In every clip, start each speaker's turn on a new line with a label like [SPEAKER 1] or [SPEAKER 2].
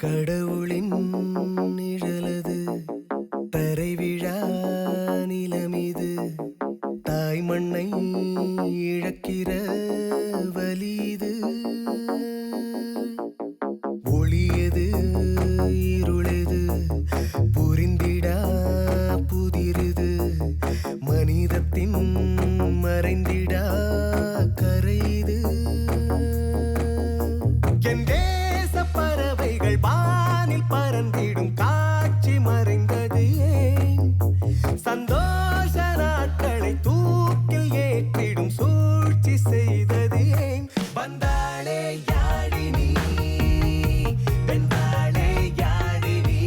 [SPEAKER 1] கடவுளின் நிழலது தரை விழா நிலமிது தாய் மண்ணை இழக்கிற வலிது ஒளியது இருளது புரிந்திடா புதிருது மனிதத்தின் மறைந்திடா கரைது என் தேச பறவைகள் வானில் பறந்திடும் காட்சி மறைந்தது ஏன் சந்தோஷ நாட்களை தூக்கில் ஏற்றிடும் சூழ்ச்சி செய்தது ஏன் வந்தாளே யாழினி வெந்தாளே யாழினி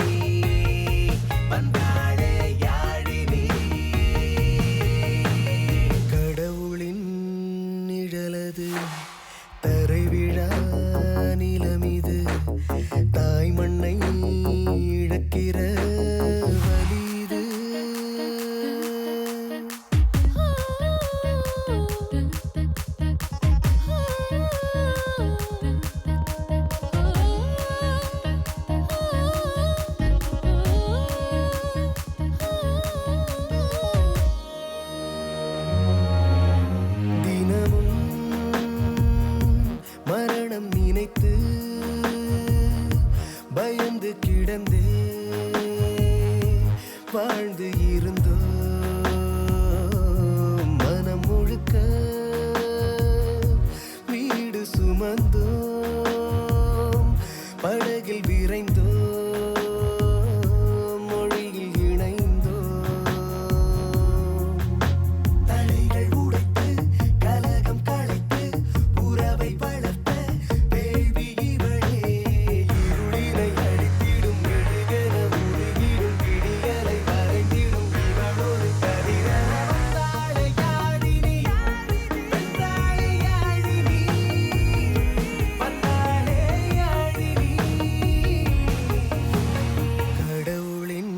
[SPEAKER 1] வந்தாளே யாழினி கடவுளின் நிழலது தரை விழா நிலமிது தாய் மண்ணை இழக்கிற வலிது தினமும் மரணம் நினைத்து பயந்து கிடந்தே வாழ்ந்து இருந்தோ மனம் முழுக்க வீடு சுமந்தோ படகில் விரைந்தோ மொழியில் இணைந்தோ தலைகள் உடைத்து கலகம் களைத்து உறவை வளர்த்த வேள்வி இவளே இருளினை அடித்திடும் மெழுகென உருகிடும் விடியலை வரைந்திடும் இவளொரு கதிரென வந்தாளே யாழினி வென்றாளே யாழினி வந்தாளே யாழினி கடவுளின்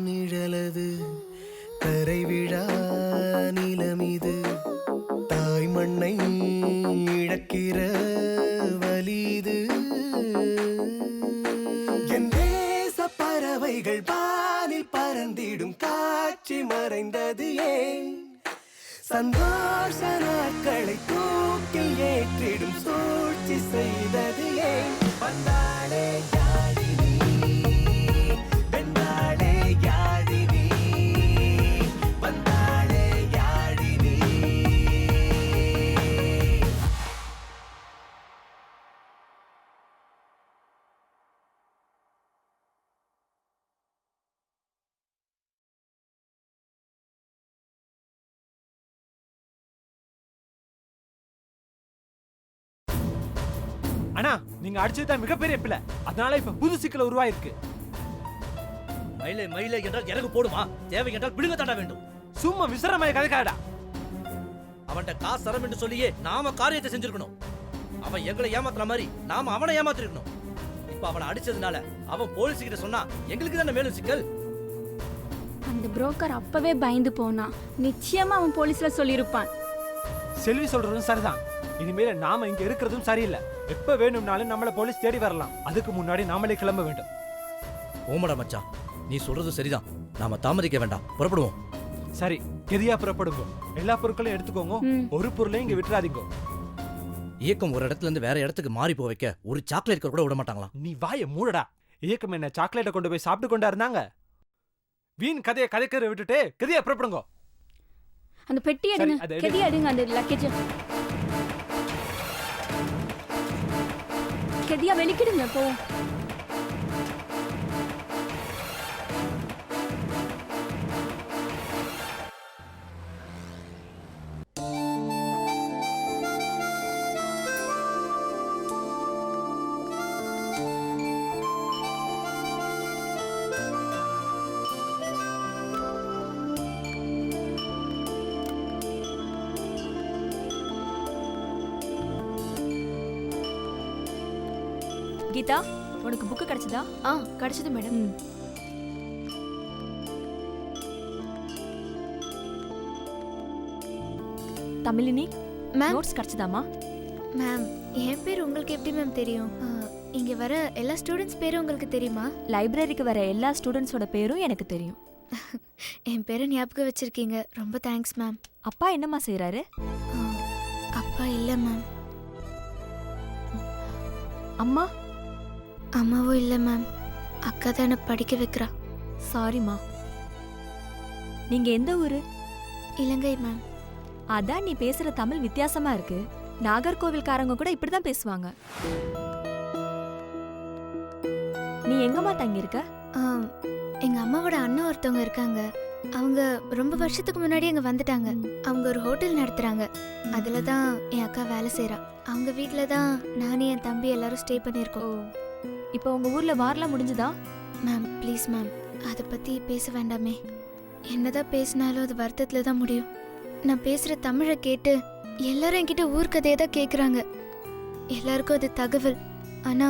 [SPEAKER 1] நிழலது தரை விழா நிலமிது தாய் மண்ணை இழக்கிற வலிது என் தேச பறவைகள் வானில் பறந்திடும் காட்சி மறைந்தது ஏன் சந்தோஷ நாட்களை தூக்கில் ஏற்றிடும் சூழ்ச்சி செய்தது ஏன் வந்தாளே யாழினி வென்றாளே யாழினி வந்தாளே யாழினி
[SPEAKER 2] அண்ணா நீங்க அடிச்சதுதான் மிகப்பெரிய பிள்ளை, அதனால இப்ப புது சிக்கல் உருவாயிருக்கு.
[SPEAKER 3] மயிலை மயிலை என்றால் எனக்கு போடுமா, தேவை என்றால் பிடுங்க தாண்டா வேண்டும்.
[SPEAKER 2] சும்மா விசரமாய கதைக்காடா.
[SPEAKER 3] அவன்கிட்ட காசு தரம் என்று சொல்லியே நாம காரியத்தை செஞ்சிருக்கணும். அவன் எங்களை ஏமாத்துற மாதிரி நாம அவனை ஏமாத்திருக்கணும். இப்ப அவனை அடிச்சதுனால அவன் போலீஸ் கிட்ட சொன்னா எங்களுக்கு தானே மேலும் சிக்கல்.
[SPEAKER 4] அந்த புரோக்கர் அப்பவே பயந்து போனான். நிச்சயமா அவன் போலீஸ்ல சொல்லியிருப்பான்.
[SPEAKER 2] செல்வி சொல்றதும் சரிதான். இனிமேல நாம இங்க இருக்கிறதும் சரியில்லை. எப்ப வேணும்னாலும் நம்மள போலீஸ் தேடி வரலாம். அதுக்கு முன்னாடி நாமளே கிளம்ப வேண்டும்.
[SPEAKER 3] ஓமடா மச்சான், நீ சொல்றது சரிதான். நாம தாமதிக்க வேண்டாம், புறப்படுவோம்.
[SPEAKER 2] சரி, கெதியா புறப்படுங்க. எல்லா பொருட்களையும் எடுத்துக்கோங்க. ஒரு பொருளையும் இங்க விட்டுறாதீங்க.
[SPEAKER 3] இயக்கம் ஒரு இடத்துல இருந்து வேற இடத்துக்கு மாறி போக வைக்க ஒரு சாக்லேட் கூட விட மாட்டாங்களாம்.
[SPEAKER 2] நீ வாய மூடடா. இயக்கம் என்ன சாக்லேட்டை கொண்டு போய் சாப்பிட்டு கொண்டா இருந்தாங்க? வீண் கதையை கதைக்கிற விட்டுட்டு கெதியா புறப்படுங்க.
[SPEAKER 4] அந்த பெட்டி எடுங்க, கெதி எடுங்க. அந்த லக்கேஜ் கெதியா வெளிக்கிடுங்க. போ.
[SPEAKER 5] கீதா, உனக்கு புக்கு கிடைச்சதா?
[SPEAKER 4] கிடைச்சது மேடம்.
[SPEAKER 5] தமிழினி,
[SPEAKER 4] மேம்
[SPEAKER 5] நோட்ஸ் கிடைச்சதாமா?
[SPEAKER 4] மேம், என் பேர் உங்களுக்கு எப்படி மேம் தெரியும்?
[SPEAKER 6] இங்க வர எல்லா ஸ்டூடெண்ட்ஸ் பேரும் உங்களுக்கு தெரியுமா?
[SPEAKER 5] லைப்ரரிக்கு வர எல்லா ஸ்டூடெண்ட்ஸோட பேரும் எனக்கு தெரியும்.
[SPEAKER 6] என் பேரை ஞாபகம் வச்சிருக்கீங்க. ரொம்ப தேங்க்ஸ் மேம்.
[SPEAKER 5] அப்பா என்னம்மா செய்றாரு?
[SPEAKER 6] அப்பா இல்ல மேம்.
[SPEAKER 5] அம்மா?
[SPEAKER 6] அம்மாவும் இல்ல மேம். அக்கா தான் என்னை படிக்க வைக்கிறா.
[SPEAKER 5] சாரிம்மா. நீங்க எந்த ஊரு?
[SPEAKER 6] இலங்கை மேம்.
[SPEAKER 5] அதான் நீ பேசுற தமிழ் வித்தியாசமா இருக்கு. நாகர்கோவில்காரங்க கூட இப்படிதான் பேசுவாங்க. நீ எங்கம்மா தங்கியிருக்க?
[SPEAKER 6] எங்க அம்மாவோட அண்ணன் ஒருத்தவங்க இருக்காங்க. அவங்க ரொம்ப வருஷத்துக்கு முன்னாடி அங்க வந்துட்டாங்க. அவங்க ஒரு ஹோட்டல் நடத்துறாங்க. அதுல தான் என் அக்கா வேலை செய்றா. அவங்க வீட்ல தான் நானும் என் தம்பி எல்லாரும் ஸ்டே பண்ணியிருக்கோம்.
[SPEAKER 5] இப்போ உங்க ஊர்ல வார்லாம் முடிஞ்சுதா?
[SPEAKER 6] மேம் ப்ளீஸ் மேம், அதை பத்தி பேச வேண்டாமே. என்னதான் பேசினாலும் அது வருத்தத்துல தான் முடியும். நான் பேசுற தமிழை கேட்டு எல்லாரும் என்கிட்ட ஊர் கதையை தான் கேட்குறாங்க. எல்லாருக்கும் அது தகவல். ஆனா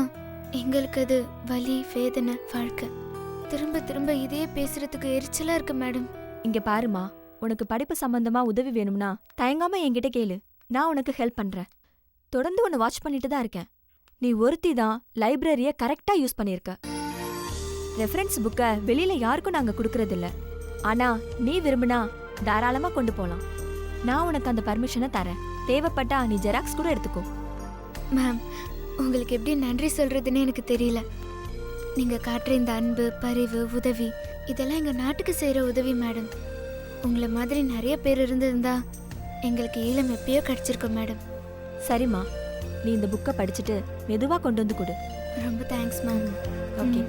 [SPEAKER 6] எங்களுக்கு அது வலி, வேதனை, வாழ்க்கை. திரும்ப திரும்ப இதே பேசுறதுக்கு எரிச்சலா இருக்கு மேடம்.
[SPEAKER 5] இங்க பாருமா, உனக்கு படிப்பு சம்பந்தமா உதவி வேணும்னா தயங்காம என்கிட்ட கேளு. நான் உனக்கு ஹெல்ப் பண்றேன். தொடர்ந்து உன்னை வாட்ச் பண்ணிட்டு தான் இருக்கேன். நீ ஒருத்தி தான் லைப்ரரிய கரெக்டா யூஸ் பண்ணிருக்க. ரெஃபரன்ஸ் புக்கை வெளியில யாருக்கும் நாங்க கொடுக்கறதில்ல. ஆனா நீ விரும்பினா தாராளமா கொண்டு போலாம். நான் உனக்கு அந்த பர்மிஷனை தரேன். தேவைப்பட்டா நீ ஜெராக்ஸ் கூட எடுத்துக்கோ.
[SPEAKER 6] மேம், உங்களுக்கு எப்படி நன்றி சொல்றதுன்னு எனக்கு தெரியல. நீங்க காட்டுற இந்த அன்பு, பரிவு, உதவி இதெல்லாம் எங்க நாட்டுக்கு செய்யற உதவி மேடம். உங்களை மாதிரி நிறைய பேர் இருந்திருந்தா எங்களுக்கு ஈழம் எப்பயோ கிடைச்சிருக்கோம் மேடம்.
[SPEAKER 5] சரிம்மா, நீ இந்த புக்கை படிச்சுட்டு மெதுவா கொண்டு வந்து கொடு.
[SPEAKER 6] ரொம்ப தேங்க்ஸ் மேம்.
[SPEAKER 5] ஓகே.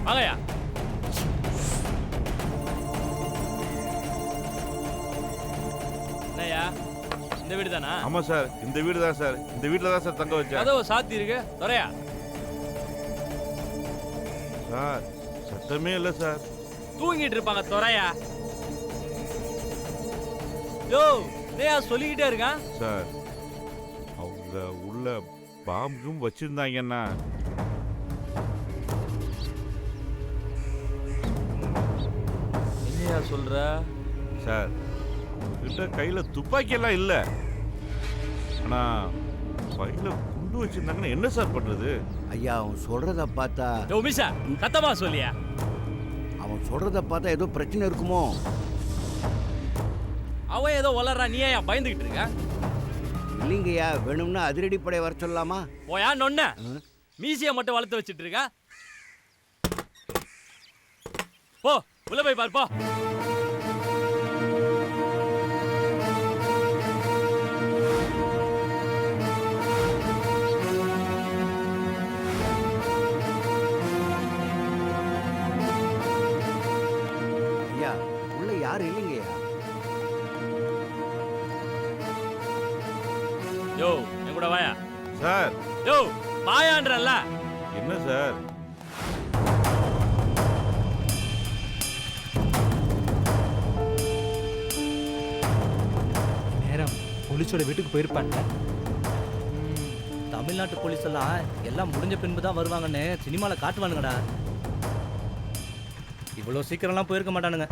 [SPEAKER 7] வாங்கயா. என்னய்யா, இந்த வீடு தானா?
[SPEAKER 8] ஆமா சார், இந்த வீடு தான் சார். இந்த வீட்டில் தான் சார் தங்க வச்சேன்.
[SPEAKER 7] கதவு சாத்தி இருக்கு. துறையா
[SPEAKER 8] சார், சத்தமே இல்லை சார்.
[SPEAKER 7] தூங்கிட்டு இருப்பாங்க. துறையா யோ, என்னையா சொல்லிக்கிட்டே இருக்கான்
[SPEAKER 8] சார், அவங்க உள்ள பாம்பும் வச்சிருந்தாங்கன்னா
[SPEAKER 7] என்னையா சொல்ற?
[SPEAKER 8] சார், கிட்ட கையில துப்பாக்கி எல்லாம் இல்ல. ஆனா கையில குண்டு வச்சிருந்தாங்கன்னா என்ன சார் பண்றது?
[SPEAKER 9] ஐயா, அவன் சொல்றத பார்த்தா
[SPEAKER 7] யோ மிஷா, சத்தமா சொல்லியா.
[SPEAKER 9] அவன் சொல்றத பார்த்தா ஏதோ பிரச்சனை இருக்குமோ?
[SPEAKER 7] அவன் ஏதோ வளர்றா, நீ ஏன் பயந்துகிட்டு இருக்க?
[SPEAKER 9] இல்லைங்கய்யா, வேணும்னா அதிரடி படை வர சொல்லலாமா?
[SPEAKER 7] போயா நொன்ன, மீசியை மட்டும் வளர்த்து வச்சிட்டு இருக்க. போ, உள்ள போய் பாரு போ.
[SPEAKER 9] ஐயா, உள்ள யாரும் இல்லைங்கய்யா.
[SPEAKER 7] யோ, என் கூட வாயா.
[SPEAKER 8] சார்,
[SPEAKER 7] யோ, வாயான்றல்ல.
[SPEAKER 8] என்ன சார்?
[SPEAKER 2] நேரம் போலீஸோட வீட்டுக்கு போயிருப்பான்ல.
[SPEAKER 3] தமிழ்நாட்டு போலீஸ் எல்லாம் முடிஞ்ச பின்பு தான் வருவாங்கன்னு சினிமாவில் காட்டுவானுங்கடா. இவ்வளோ சீக்கிரம்லாம் போயிருக்க மாட்டானுங்க.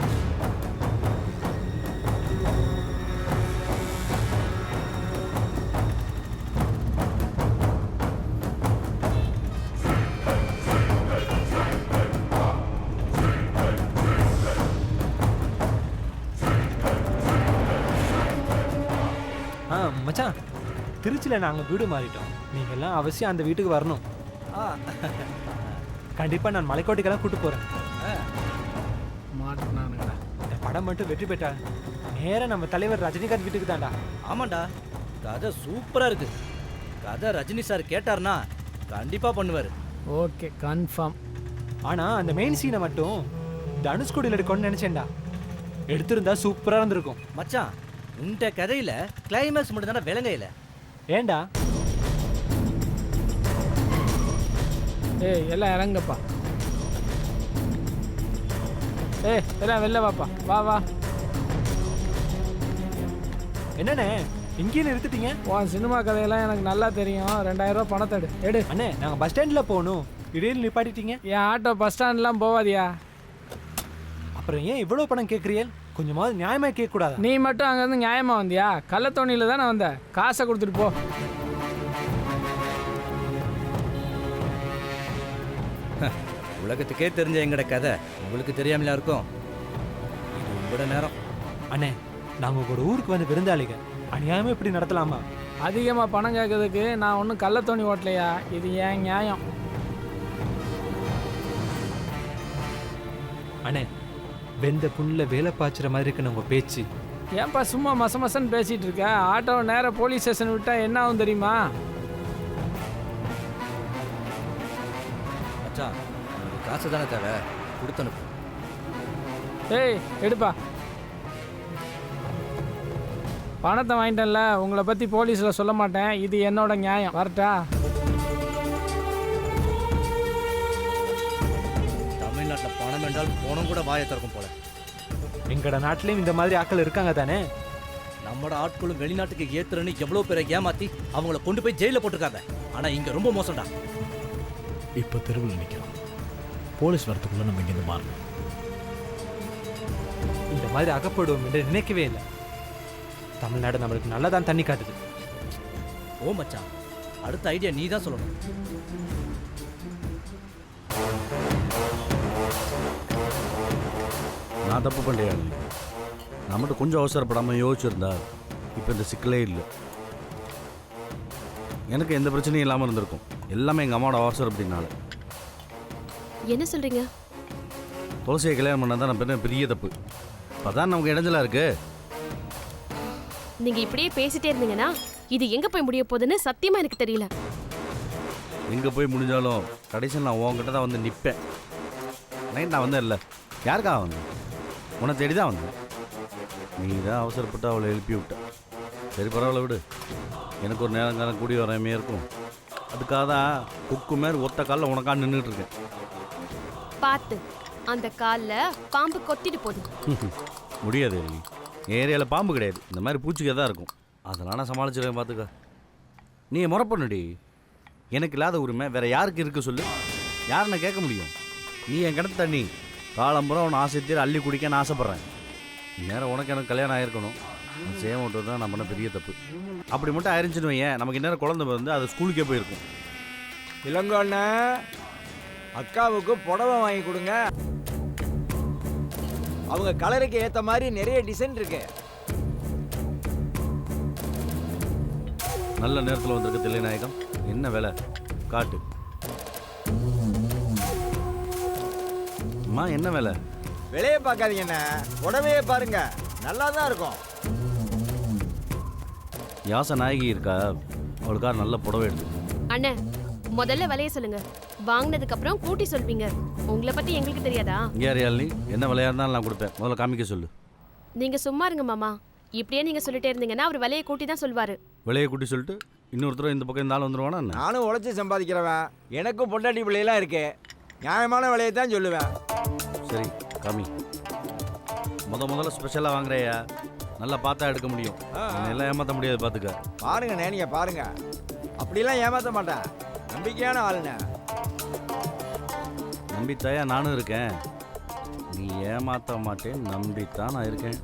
[SPEAKER 2] மச்சான், திருச்சியில் நாங்கள் வீடு மாறிட்டோம். நீங்கள்லாம் அவசியம் அந்த வீட்டுக்கு வரணும். கண்டிப்பாக நான் மலைக்கோட்டைக்கெல்லாம் கூட்டு போகிறேன். மாட்டினானுங்கடா. இந்த படம் மட்டும் வெற்றி பெற்றா நேராக நம்ம தலைவர் ரஜினிகாந்த் வீட்டுக்கு தான்டா.
[SPEAKER 3] ஆமாண்டா, கதை சூப்பராக இருக்கு. கதை ரஜினி சார் கேட்டார்னா கண்டிப்பாக பண்ணுவார்.
[SPEAKER 2] Okay, confirm. ஆனால் அந்த மெயின் சீனை மட்டும் தனுஷ்கோடியில் எடுக்கணும்னு நினச்சேன்டா. எடுத்திருந்தா சூப்பராக இருந்திருக்கும்.
[SPEAKER 3] மச்சான், இந்த கதையில கிளைமேக்ஸ் மட்டும் தானே விளங்கையில.
[SPEAKER 2] ஏண்டா?
[SPEAKER 10] ஏய், எல்லாம் இறங்கப்பா. எல்லாம் வெளில வாப்பா. வா வா.
[SPEAKER 2] என்னண்ணே இங்கேயே நிறுத்திட்டீங்க?
[SPEAKER 10] உன் சினிமா கதையெல்லாம் எனக்கு நல்லா தெரியும். 2000 ரூபா பணத்தை எடு.
[SPEAKER 2] அண்ணே நாங்கள் பஸ் ஸ்டாண்டில் போகணும், இடையில நிப்பாட்டிட்டீங்க.
[SPEAKER 10] என் ஆட்டோ பஸ் ஸ்டாண்ட்லாம் போவாதியா?
[SPEAKER 2] அப்புறம் ஏன் இவ்வளோ பணம் கேட்குறீங்க? கொஞ்சமாவது நியாயமாக கேட்கக்கூடாதா?
[SPEAKER 10] நீ மட்டும் அங்கேருந்து நியாயமாக வந்தியா? கள்ளத்தோணியில் தானே வந்த. காசை கொடுத்துட்டு போ.
[SPEAKER 3] உலகத்துக்கே தெரிஞ்ச எங்கட கதை உங்களுக்கு தெரியாமலா இருக்கும். இது உங்களோட நேரம்.
[SPEAKER 2] அண்ணே நாங்கள் உங்களோட ஊருக்கு வந்து விருந்தாளிங்க, அநியாயமாக இப்படி நடத்தலாமா?
[SPEAKER 10] அதிகமாக பணம் கேட்கறதுக்கு நான் ஒன்றும் கள்ளத்தோணி ஓட்டலையா? இது ஏன் நியாயம்?
[SPEAKER 2] அண்ணே வெந்த புண்ணில் வேலை பாய்ச்சுற மாதிரி இருக்குன்னு உங்கள் பேச்சு.
[SPEAKER 10] ஏன்பா சும்மா மசன்னு பேசிகிட்டு இருக்க? ஆட்டோவை நேராக போலீஸ் ஸ்டேஷன் விட்டால் என்ன ஆகும் தெரியுமா?
[SPEAKER 3] மச்சான் உங்களுக்கு காசு தானே தேவை, கொடுத்தனுப்பு.
[SPEAKER 10] ஏய் எடுப்பா. பணத்தை வாங்கிட்டேன்ல, உங்களை பற்றி போலீஸில் சொல்ல மாட்டேன். இது என்னோட நியாயம். வரட்டா?
[SPEAKER 3] தமிழ்நாட்டில் பணம் என்றால் போனம் கூட வாயை திறக்கும் போல.
[SPEAKER 2] எங்கட நாட்டிலையும் இந்த மாதிரி ஆட்கள் இருக்காங்க தானே?
[SPEAKER 3] நம்மளோட ஆட்களும் வெளிநாட்டுக்கு ஏத்துறன்னு எவ்வளோ பேரை ஏமாத்தி அவங்கள கொண்டு போய் ஜெயிலில் போட்டிருக்காங்க. ஆனால் இங்கே ரொம்ப மோசம்டா.
[SPEAKER 11] இப்போ தெருவில் நிற்கிறோம். போலீஸ் வரத்துக்குள்ள நம்ம இங்கேருந்து மாறணும்.
[SPEAKER 2] இந்த மாதிரி அகப்படுவோம் என்று நினைக்கவே இல்லை. தமிழ்நாடு நம்மளுக்கு நல்லா தான் தண்ணி காட்டுது.
[SPEAKER 3] ஓ மச்சான், அடுத்த ஐடியா நீ தான் சொல்லணும்.
[SPEAKER 12] நான் தப்பு பண்ணுறேன். நான் மட்டும் கொஞ்சம் அவசரப்படாமல் யோசிச்சிருந்தா இப்போ இந்த சிக்கலே இல்லை. எனக்கு எந்த பிரச்சனையும் இல்லாமல் இருந்திருக்கும். எல்லாமே எங்கள் அம்மாவோட அவசரம் அப்படின்னால.
[SPEAKER 13] என்ன சொல்கிறீங்க?
[SPEAKER 12] துளசியை கல்யாணம் பண்ணால் தான் நான் பெரிய தப்பு. இப்போ தான் நமக்கு இடைஞ்சலாக இருக்கு.
[SPEAKER 13] நீங்கள் இப்படியே பேசிட்டே இருந்தீங்கன்னா இது எங்கே போய் முடிய போகுதுன்னு சத்தியமாக எனக்கு தெரியல.
[SPEAKER 12] எங்கே போய் முடிஞ்சாலும் கடைசியில் நான் உங்ககிட்ட தான் வந்து நிற்பேன். நைட் நான் வந்தேன் இல்லை, யாருக்காக வந்தேன்? உன்னை தேடி தான் வந்தேன். நீ தான் அவசரப்பட்டு அவளை எழுப்பி விட்ட. சரி பரவாயில்ல விடு. எனக்கு ஒரு நேரங்காலம் கூடி வரையுமே இருக்கும். அதுக்காக தான் குக்கு மேல் ஒத்த காலில் உனக்காக நின்றுட்டு இருக்கேன்.
[SPEAKER 13] பார்த்து அந்த காலில் பாம்பு கொத்திட்டு போகுது.
[SPEAKER 12] முடியாது. ஏரியாவில் பாம்பு கிடையாது, இந்த மாதிரி பூச்சிக்கே தான் இருக்கும். அதெல்லாம் நான் சமாளிச்சிருக்கேன். பார்த்துக்க. நீ முறப்பண்ணுடி. எனக்கு இல்லாத உரிமை வேற யாருக்கு இருக்கு சொல்லு? யாரை நான் கேட்க முடியும்? நீ என் கிணத்து தண்ணி காலம்புறம் உன் ஆசை தீர அள்ளி குடிக்க நான் ஆசைப்பட்றேன். இந்நேரம் உனக்கு எனக்கு கல்யாணம் ஆகிருக்கணும். செய்ய மாட்டோம் தான் நான் பண்ண பெரிய தப்பு. அப்படி மட்டும் ஆயிருந்துச்சுன்னு வையேன், நமக்கு இந்நேரம் குழந்தை வந்து அது ஸ்கூலுக்கே போயிருக்கும்.
[SPEAKER 14] இளங்கோண்ண அக்காவுக்கு புடவை வாங்கி கொடுங்க. அவங்க கலருக்கு ஏற்ற மாதிரி நிறைய டிசைன் இருக்கு.
[SPEAKER 12] நல்ல நேரத்தில் வந்திருக்கு தில்லைநாயகம். என்ன வேலை காட்டு. அம்மா என்ன வேலை?
[SPEAKER 14] விலையை பார்க்காதீங்கண்ணே, புடவையே பாருங்க, நல்லா தான் இருக்கும்.
[SPEAKER 12] யாச நாயகி இருக்கா, அவளுக்காக நல்ல புடவை எடுத்து.
[SPEAKER 13] அண்ணே முதல்ல விலைய சொல்லுங்க, வாங்கினதுக்கு அப்புறம் கூட்டி சொல்வீங்க. உங்களை பத்தி எங்களுக்கு தெரியாதா?
[SPEAKER 12] யார் நீ? என்ன விலையா இருந்தாலும் நான் கொடுப்பேன். முதல்ல காமிக்க சொல்லு.
[SPEAKER 13] நீங்க சும்மா இருங்க மாமா. இப்படியே நீங்க சொல்லிட்டே இருந்தீங்கன்னா அவர் விலையை கூட்டி தான் சொல்வாரு.
[SPEAKER 12] விலையை கூட்டி சொல்லிட்டு இன்னொருத்தர் இந்த பக்கம் இந்த ஆள் வந்துருவானா?
[SPEAKER 14] நானும் உழைச்சி சம்பாதிக்கிறவன், எனக்கும் பொண்டாட்டி பிள்ளையெல்லாம் இருக்கு. நியாயமான விலையை தான் சொல்லுவேன்.
[SPEAKER 12] சரி காமி. முதல்ல ஸ்பெஷலாக வாங்குறையா? நல்லா பார்த்தா எடுக்க முடியும். எல்லாம் ஏமாற்ற முடியாது, பார்த்துக்க.
[SPEAKER 14] பாருங்கண்ணே, நீங்கள் பாருங்க. அப்படிலாம் ஏமாற்ற மாட்டேன், நம்பிக்கையான ஆளுண்ணே.
[SPEAKER 12] நம்பித்தாயா நானும் இருக்கேன். நீ ஏமாற்ற மாட்டேன் நம்பித்தான் நான் இருக்கேன்.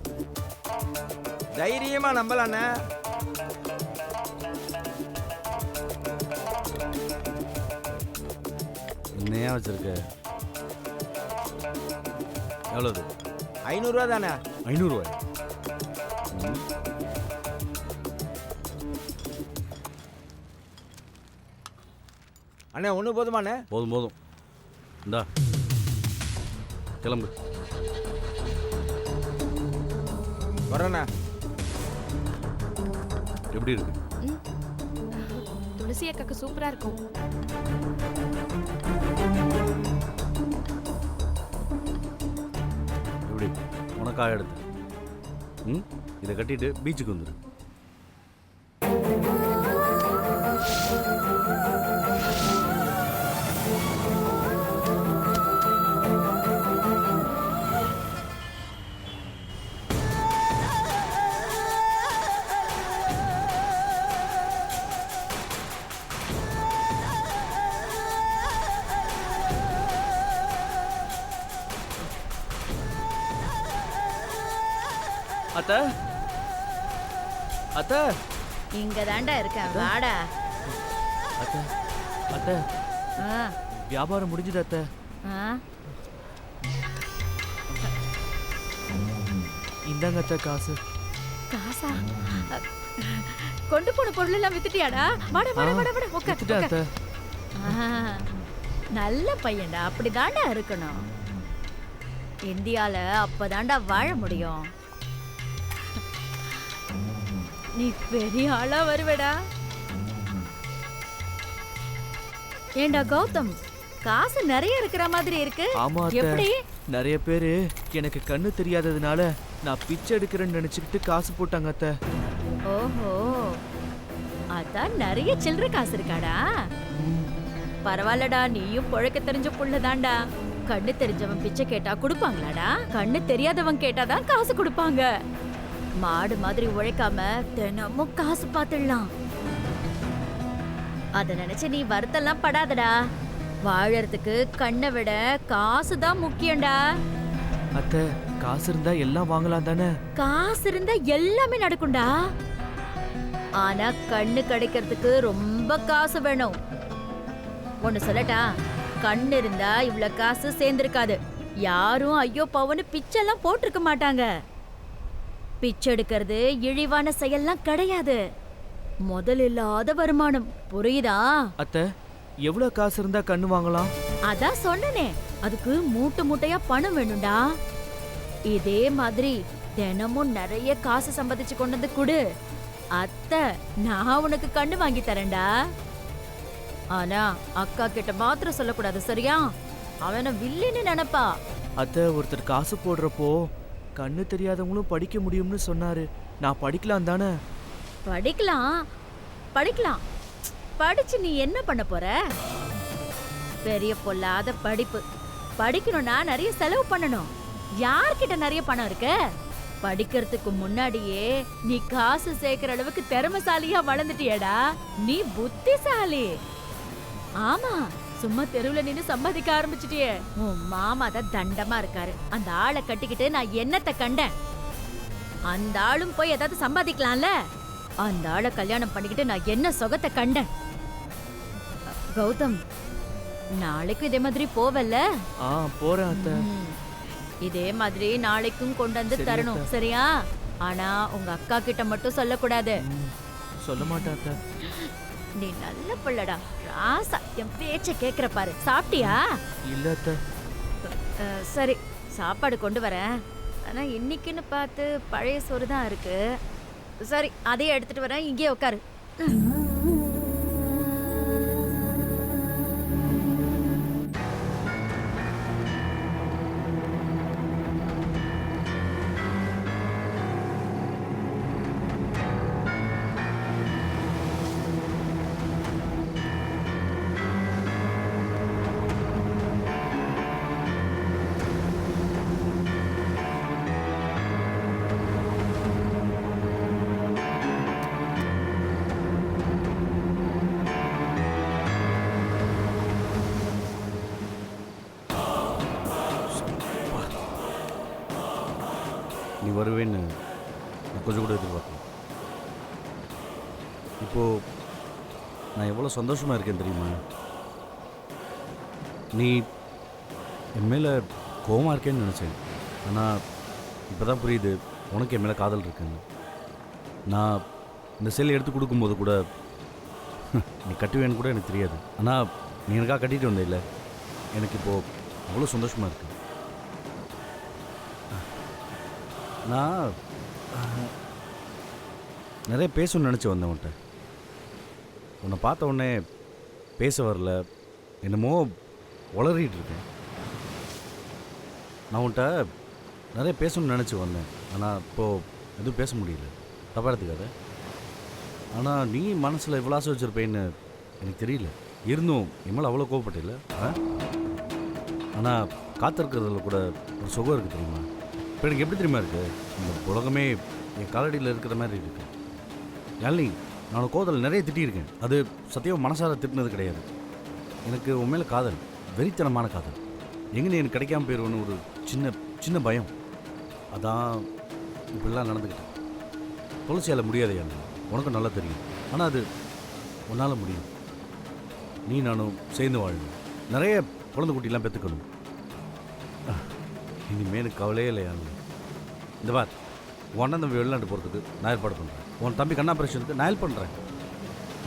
[SPEAKER 14] தைரியமாக நம்பலாண்ணே.
[SPEAKER 12] என்னையா வச்சிருக்க? எவ்வளவு?
[SPEAKER 14] 500 ரூபா தானே?
[SPEAKER 12] 500 ரூபாய்?
[SPEAKER 14] அண்ணே ஒன்று போதுமாண்ணே?
[SPEAKER 12] போதும். இந்தா கிளம்பு.
[SPEAKER 14] வரேண்ணா.
[SPEAKER 12] எப்படி இருக்கு?
[SPEAKER 13] துளசி அக்காக்கு சூப்பரா இருக்கும்.
[SPEAKER 12] எப்படி உனக்காக எடுத்து இதை கட்டிட்டு பீச்சுக்கு வந்துடு.
[SPEAKER 15] அத்த அத்த
[SPEAKER 16] இங்க தாண்டா இருக்கேன், வாடா.
[SPEAKER 15] அத்த அத்த வியாபாரம் முடிஞ்சது அத்த. இந்தாங்க அத்த காசு.
[SPEAKER 16] காசா? கொண்டு போன பொருள் எல்லாம் வித்துட்டியாடா? வாடா வாடா வாடா வாடா, உட்கார்
[SPEAKER 15] அத்த.
[SPEAKER 16] நல்ல பையன்டா, அப்படிதான்டா இருக்கணும். இந்தியால அப்பதான்டா வாழ முடியும். நீ பெரிய ஆளா வருவடா. ஏண்டா கௌதம், காசு நிறைய இருக்கிற மாதிரி இருக்கு.
[SPEAKER 15] ஆமா
[SPEAKER 16] எப்படி?
[SPEAKER 15] அத்த, நிறைய பேரு எனக்கு கண்ணு தெரியாததுனால நான் பிச்சை எடுக்கிறேன்னு நினைச்சுக்கிட்டு காசு போட்டாங்க அத்த.
[SPEAKER 16] ஓஹோ, அதான் நிறைய சில்லற காசு இருக்காடா. பரவாயில்லடா, நீயும் பொழைக்க தெரிஞ்ச புள்ளதான்டா. கண்ணு தெரிஞ்சவன் பிச்சை கேட்டா கொடுப்பாங்களாடா? கண்ணு தெரியாதவன் கேட்டாதான் காசு கொடுப்பாங்க. மாடு மாதிரி உழைக்காம தினமும் காசு பார்த்துடலாம். அத நினைச்சு நீ வருத்தெல்லாம் படாதடா. வாழறதுக்கு கண்ணை விட காசு தான் முக்கியம்டா.
[SPEAKER 15] அத்த, காசு இருந்தா எல்லாம் வாங்கலாம் தானே?
[SPEAKER 16] காசு இருந்தா எல்லாமே நடக்கும்டா. ஆனா கண்ணு கிடைக்கிறதுக்கு ரொம்ப காசு வேணும். ஒன்னு சொல்லட்டா, கண்ணு இருந்தா இவ்வளவு காசு சேர்ந்திருக்காது. யாரும் ஐயோ பவனு பிச்செல்லாம் போட்டிருக்க மாட்டாங்க. பிச்சை எடுக்கிறது இழிவான செயல்லாம் கிடையாது. முதல் இல்லாத வருமானம், புரியுதா?
[SPEAKER 15] அத்த, எவ்வளவு காசு இருந்தா கண்ணு வாங்கலாம்?
[SPEAKER 16] அதான் சொன்னனே, அதுக்கு மூட்டை மூட்டையா பணம் வேணும்டா. இதே மாதிரி தினமும் நிறைய காசு சம்பாதிச்சு கொண்டு வந்து கொடு. அத்தை, நான் உனக்கு கண்ணு வாங்கி தரேன்டா. ஆனா அக்கா கிட்ட மாத்திரம் சொல்லக்கூடாது, சரியா? அவன வில்லின்னு நினைப்பா.
[SPEAKER 15] அத்த, ஒருத்தர் காசு போடுறப்போ கண்ணு தெரியாதவங்களும் படிக்க முடியும்னு சொன்னாரு. நான் படிக்கலாம் தானே?
[SPEAKER 16] படிக்கலாம் படிக்கலாம். படிச்சு நீ என்ன பண்ண போற? பெரிய பொல்லாத படிப்பு. படிக்கணும்னா நிறைய செலவு பண்ணணும். யார்கிட்ட நிறைய பணம் இருக்கு? படிக்கிறதுக்கு முன்னாடியே நீ காசு சேர்க்கிற அளவுக்கு திறமைசாலியா வளர்ந்துட்டியடா. நீ புத்திசாலி. ஆமா, சும்மா தெருவுல நின்னு சம்பாதிக்க ஆரம்பிச்சிட்டியே. உன் மாமா தான் தண்டமா இருக்காரு. அந்த ஆளை கட்டிக்கிட்டு நான் என்னத்தை கண்டேன்? அந்த ஆளும் போய் ஏதாவது சம்பாதிக்கலாம்ல. அந்த ஆளை கல்யாணம் பண்ணிக்கிட்டு நான் என்ன சுகத்தை கண்டேன்? கௌதம், நாளைக்கு இதே மாதிரி போவல்ல?
[SPEAKER 15] போறேன் அத்த.
[SPEAKER 16] இதே மாதிரி நாளைக்கும் கொண்டு வந்து தரணும், சரியா? ஆனா உங்க அக்கா கிட்ட மட்டும் சொல்லக்கூடாது.
[SPEAKER 15] சொல்ல மாட்டேன் அத்த.
[SPEAKER 16] நீ நல்ல பிள்ளடா, ராசா. என் பேச்ச கேக்குற பாரு. சாப்பிட்டியா?
[SPEAKER 15] இல்ல அத்த.
[SPEAKER 16] சரி, சாப்பாடு கொண்டு வரேன். ஆனா இன்னைக்குன்னு பார்த்து பழைய சோறு தான் இருக்கு. சரி, அதையே எடுத்துட்டு வரேன். இங்கே உட்காரு.
[SPEAKER 12] நீ வருவேன்னு நான் கொஞ்சம் கூட எதிர்பார்க்கல. இப்போது நான் எவ்வளோ சந்தோஷமாக இருக்கேன் தெரியுமா? நீ என் மேலே கோவமாக இருக்கேன்னு நினச்சேன். ஆனால் இப்போ தான் புரியுது உனக்கு என் மேலே காதல் இருக்குன்னு. நான் இந்த செல்லை எடுத்து கொடுக்கும்போது கூட நீ கட்டுவேன்னு கூட எனக்கு தெரியாது. ஆனால் நீ எனக்காக கட்டிட்டு வந்த இல்லை, எனக்கு இப்போது அவ்வளோ சந்தோஷமாக இருக்கு. நான் நிறைய பேசணும்னு நினச்சி வந்தேன் உன்கிட்ட. உன்னை பார்த்த உடனே பேச வரல, என்னமோ உளறிட்டு இருக்கேன். நான் உன்கிட்ட நிறைய பேசணும்னு நினச்சி வந்தேன். ஆனால் இப்போது எதுவும் பேச முடியல, தப்பாக எடுத்துக்காத. ஆனால் நீ மனசில் இவ்வளோ ஆசை வச்சுருப்பேன்னு எனக்கு தெரியல. இருந்தும் என் மேலே அவ்வளோ கோவப்பட்டில்ல. ஆனால் காத்திருக்கிறதுல கூட ஒரு சுகம் இருக்குது தெரியுமா? இப்போ எனக்கு எப்படி தெரியுமா இருக்குது? இந்த உலகமே என் காலடியில் இருக்கிற மாதிரி இருக்குது. யாழ்னி, நான் கோதல் நிறைய திட்டியிருக்கேன். அது சத்தியம் மனசார திட்டினது கிடையாது. எனக்கு உன் மேலே காதல், வெறித்தனமான காதல். எங்கே எனக்கு கிடைக்காம போயிடுவோன்னு ஒரு சின்ன சின்ன பயம். அதான் இப்படிலாம் நடந்துக்கிட்டேன். துளசியால் முடியாதையா? உனக்கும் நல்லா தெரியும். ஆனால் அது உன்னால் முடியும். நீ நானும் சேர்ந்து வாழணும். நிறைய குழந்தை குட்டிலாம் பெற்றுக்கணும். இனிமேல் கவலையே இல்லையா? இந்த பார், உன் அண்ணன் தம்பி வெளிநாட்டு போகிறதுக்கு நான் ஏற்பாடு பண்ணுறேன். உன் தம்பி கண் ஆப்ரேஷனுக்கு நான் ஹெல்ப் பண்ணுறேன்.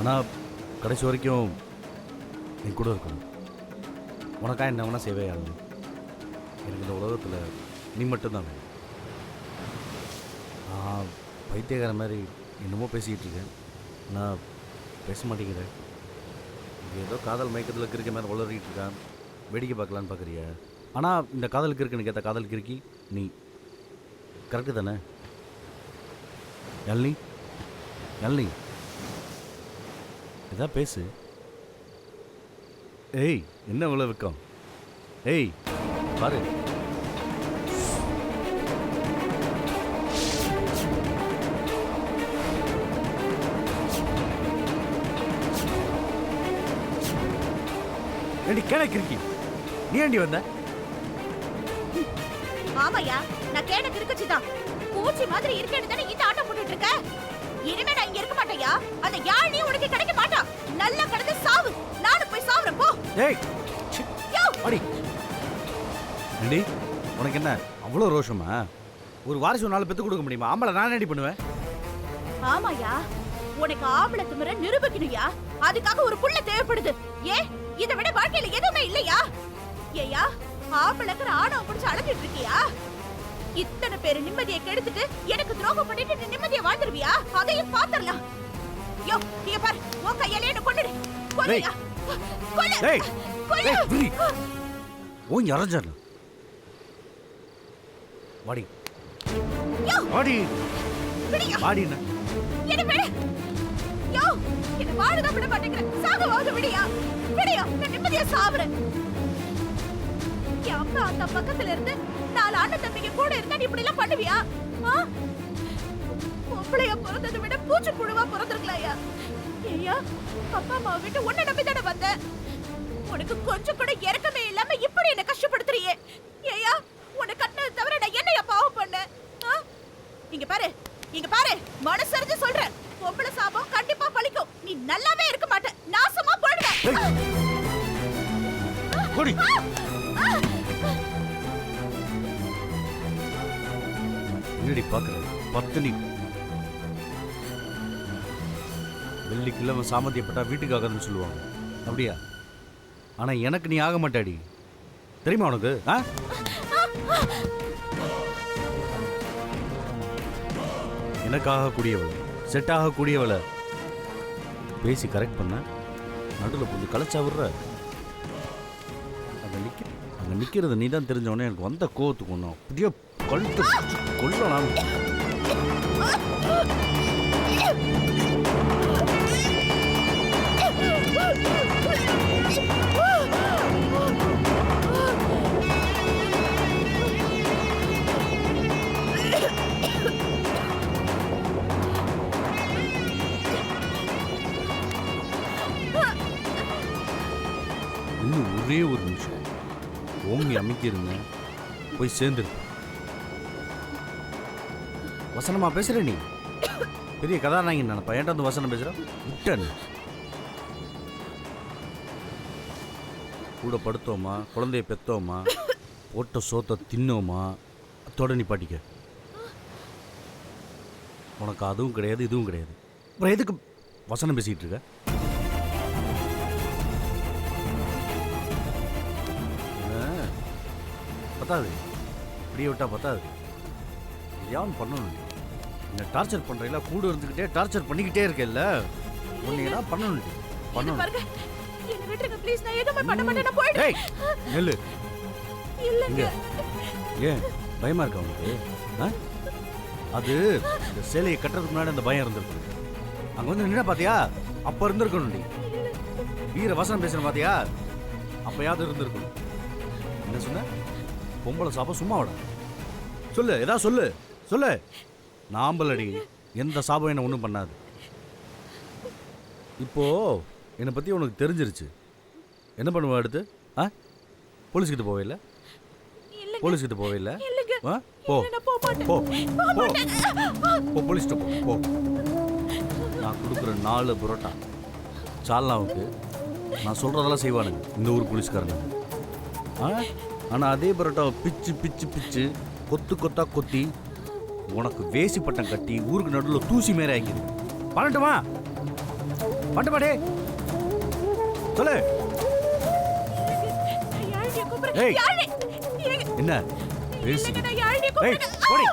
[SPEAKER 12] ஆனால் கடைசி வரைக்கும் நீ கூட இருக்கணும். உனக்காக என்ன வேணால் சேவை ஆகணும். எனக்கு இந்த உலகத்தில் நீ மட்டும்தான் வேணும். நான் பைத்தியக்கார மாதிரி என்னமோ பேசிக்கிட்டு இருக்கேன். நான் பேச மாட்டேங்கிறேன். ஏதோ காதல் மயக்கத்தில் கிறுக்க மாதிரி வளரிக்கிட்டு இருக்கான். வேடிக்கை பார்க்கலான்னு பார்க்குறியா? ஆனால் இந்த காதலுக்கு இருக்குன்னு கேட்ட காதல் கிறுக்கி நீ. கரெக்டு தானே? யாழினி, யாழினி, எதா பேசு. ஏய், என்ன இவ்வளோ விற்கும்? ஏய் பாரு, ஏண்டி கேன கிறுக்கி, நீ ஏண்டி வந்த?
[SPEAKER 16] ஆமாயா, நான் கேன கிறுக்கச்சிதான். பூச்சி மாதிரி இருக்கேன்னு தானே இந்த ஆட்டம் போட்டுட்டு இருக்க. இனிமே நான் இங்க இருக்க மாட்டேயா. அந்த யாழினி உனக்கு கிடைக்க மாட்டா. நல்லா கடந்து சாவு. நானும் போய் சாவுறேன் போ.
[SPEAKER 12] ஏய் அடி. ஏண்டி உனக்கு என்ன அவ்வளோ ரோஷமா? ஒரு வாரிசு 4 பெற்று கொடுக்க முடியுமா? ஆம்பளை நான் ரெடி பண்ணுவேன்.
[SPEAKER 16] ஆமாயா, உனக்கு ஆம்பளை திமிர நிரூபிக்கணும்யா. அதுக்காக ஒரு புள்ள தேவைப்படுது. ஏன் இதை விட வாழ்க்கையில எதுவுமே இல்லையா? ஏயா, ஆம்பளைக்கு ஆணவம் பிடிச்சு அழைச்சிட்டு இருக்கியா? இத்தனை பேரு நிம்மதியை கெடுத்துட்டு எனக்கு துரோகம் பண்ணிட்டு நீ நிம்மதியை வாழ்ந்துருவியா? அதையும் பாத்துறலாம். யோ, இங்க பாரு, உன் கையாலே என்ன கொன்னுடு. கொல்லையா, கொல்ல.
[SPEAKER 12] ஏய் ஏய் விரி, ஓன் அரஞ்சன வாடி.
[SPEAKER 16] யோ
[SPEAKER 12] வாடி
[SPEAKER 16] விடியா,
[SPEAKER 12] வாடினா
[SPEAKER 16] என்ன விடு. யோ, என்ன வாழத விட மாட்டேங்கற. சாகவாது விடியா, விடியா, நான் நிம்மதியா சாவுறேன். என் அப்பா அந்த பக்கத்துல இருந்து 4 அண்ணன் தம்பிங்க கூட இருந்தா நீ இப்படி எல்லாம் பண்ணுவியா? பொம்பளையா பிறந்ததை விட பூச்சி புழுவா பிறந்திருக்கலையா? ஏயா, அப்பா அம்மா விட்டு உன்னை நம்பி தானே வந்தேன். உனக்கு கொஞ்சம் கூட இறக்கமே இல்லாம இப்படி என்ன கஷ்டப்படுத்துறியே. ஏயா, உன்னை கட்டினது தவிர நான் என்னையா பாவம் பண்ணேன்? இங்க பாரு, இங்க பாரு, மனசறிஞ்சு சொல்றேன். பொம்பளை சாபம் கண்டிப்பா பலிக்கும். நீ நல்லாவே இருக்க மாட்ட. நாசமா போயிடுவேன்.
[SPEAKER 12] என்னடி பார்க்குற? பத்தினி வெள்ளிக்கிழமை சாமந்தியப்பட்டா வீட்டுக்கு ஆகாதுன்னு சொல்லுவாங்க. அப்படியா? ஆனால் எனக்கு நீ ஆக மாட்டாடி, தெரியுமா உனக்கு? எனக்கு ஆகக்கூடியவளை, செட் ஆகக்கூடியவளை பேசி கரெக்ட் பண்ண நடுவில் கொஞ்சம் கலைச்சா விடுற. அங்கே நிற்கிறது நீ தான் தெரிஞ்சவொடனே எனக்கு வந்த கோவத்துக்கு ஒன்றும் அப்படியே கழுத்து கொள்ளலாம். இன்னும் ஒரே ஒரு நிமிஷம் ஓங்கி அமைக்கிருங்க, போய் சேர்ந்துருக்கு. வசனமா பேசுற நீ? பெரிய கதாநாயகி நினைப்பா. ஏன்டா வந்து வசனம் பேசுற? விட்டன் கூட படுத்தோமா, குழந்தைய பெத்தோமா, போட்ட சோத்தை தின்னோமா, அத்தோட நீ பாட்டிக்க. உனக்கு அதுவும் கிடையாது, இதுவும் கிடையாது. அப்புறம் எதுக்கு வசனம் பேசிக்கிட்டு இருக்க? பத்தாது, இப்படியே விட்டா பத்தாது. எதையாவது பண்ணணும். என்ன டார்ச்சர் பண்றீங்களா? கூட இருந்துக்கிட்டே டார்ச்சர் பண்ணிக்கிட்டே இருக்கேல்ல, உன்னை பண்ணணும். பண்ணணும்.
[SPEAKER 16] என்ன விட்டுருங்க ப்ளீஸ். நான் எதுவுமே பண்ண மாட்டேன். நான் போயிடுறேன்.
[SPEAKER 12] ஏய் நெல்லு.
[SPEAKER 16] இல்லங்க.
[SPEAKER 12] ஏன் பயமா இருக்கா உனக்கு? அது இந்த சேலையை கட்டுறதுக்கு முன்னாடி அந்த பயம் இருந்திருக்கு. அங்க வந்து நின்ன பாத்தியா? அப்ப இருந்திருக்கணும். நீ வீர வசனம் பேசுற பாத்தியா? அப்பயாவது இருந்திருக்கணும். என்ன சொன்ன? பொம்பளை சாபம் சும்மா விட சொல்லு, ஏதாவது சொல்லு சொல்லு. நாம்பலடி, எந்த சாபம் என்ன ஒன்றும் பண்ணாது. இப்போ என்னை பற்றி உனக்கு தெரிஞ்சிருச்சு. என்ன பண்ணுவ அடுத்து? போலீஸ்கிட்ட போவே இல்லை? போலீஸ் கிட்ட போவே இல்ல
[SPEAKER 16] இல்லைங்க.
[SPEAKER 12] ஆ? போ
[SPEAKER 16] நான் போக மாட்டேன்.
[SPEAKER 12] போ
[SPEAKER 16] போக
[SPEAKER 12] போ
[SPEAKER 16] மாட்டேன்.
[SPEAKER 12] போ போலீஸ் கிட்ட போ நான் கொடுக்குற 4 புரோட்டா சால்னாவுக்கு நான் சொல்றதெல்லாம் செய்வானுங்க இந்த ஊர் போலீஸ்காரங்க. ஆனா அதே புரோட்டாவை பிச்சு பிச்சு பிச்சு கொத்து கொத்தா கொத்தி உனக்கு வேசி பட்டம் கட்டி ஊருக்கு நடுவில் தூசி மேலே ஆக்கிது. பண்ணட்டுமா பண்ணட்டுமாடே சொல்லு. ஏய் என்ன பேசி
[SPEAKER 16] நான் யாழினியை
[SPEAKER 12] ஏய்
[SPEAKER 16] கூப்பிடுறேன்.
[SPEAKER 12] ஓடி